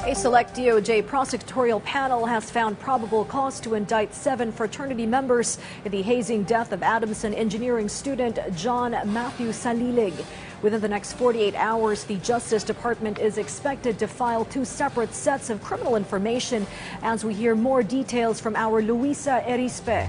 A select DOJ prosecutorial panel has found probable cause to indict 7 fraternity members in the hazing death of Adamson engineering student John Matthew Salilig. Within the next 48 hours, the Justice Department is expected to file 2 separate sets of criminal information as we hear more details from our Luisa Erispe.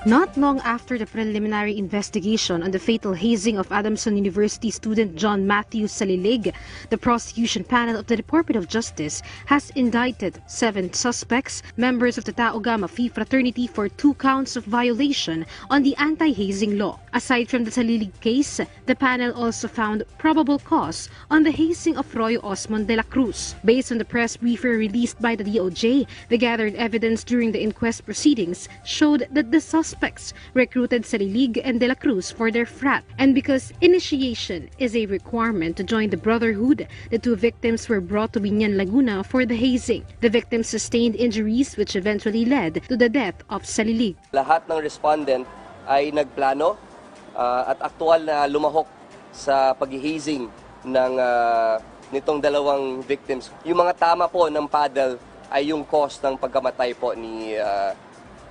Not long after the preliminary investigation on the fatal hazing of Adamson University student John Matthew Salilig, the prosecution panel of the Department of Justice has indicted 7 suspects, members of the Tau Gamma Phi fraternity, for 2 counts of violation on the Anti-Hazing Law. Aside from the Salilig case, the panel also found probable cause on the hazing of Roy Osmond de la Cruz. Based on the press briefer released by the DOJ, the gathered evidence during the inquest proceedings showed that the suspects recruited Salilig and de la Cruz for their frat, and because initiation is a requirement to join the brotherhood, the 2 victims were brought to Biñan, Laguna for the hazing. The victims sustained injuries which eventually led to the death of Salilig. Lahat ng respondent ay nagplano at aktual na lumahok sa paghihazing ng nitong 2 victims. Yung mga tama po ng paddle ay yung cause ng pagkamatay po ni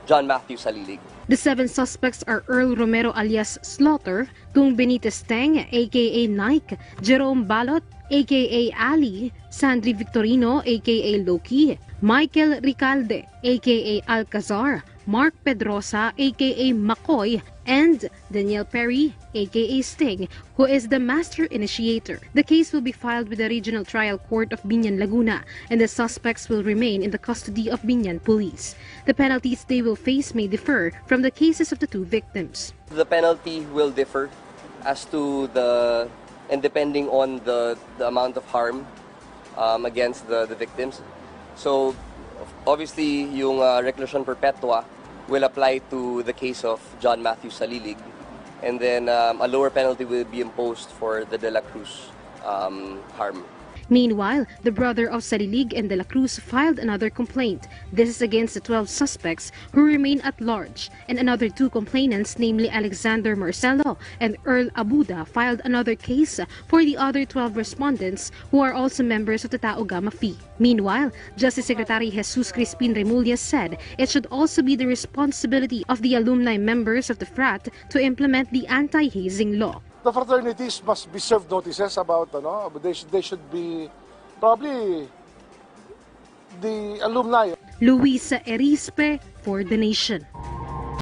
John Matthew Salilig. The 7 suspects are Earl Romero alias Slaughter, Tung Benitez Teng aka Nike, Jerome Balot aka Ali, Sandri Victorino aka Loki, Michael Ricalde aka Alcazar, Mark Pedrosa aka McCoy, and Daniel Perry aka Sting, who is the master initiator. The case will be filed with the Regional Trial Court of Biñan, Laguna, and the suspects will remain in the custody of Biñan Police. The penalties they will face may differ from the cases of the 2 victims. The penalty will differ as to and depending on the amount of harm against the victims. So obviously yung reclusion perpetua will apply to the case of John Matthew Salilig, and then a lower penalty will be imposed for the De La Cruz harm. Meanwhile, the brother of Salilig and de la Cruz filed another complaint. This is against the 12 suspects who remain at large, and another 2 complainants, namely Alexander Marcelo and Earl Abuda, filed another case for the other 12 respondents who are also members of the Tau Gamma Phi. Meanwhile, Justice Secretary Jesus Crispin Remulla said it should also be the responsibility of the alumni members of the frat to implement the Anti-Hazing Law. The fraternities must be served notices about, they should be probably the alumni. Luisa Erispe for The Nation.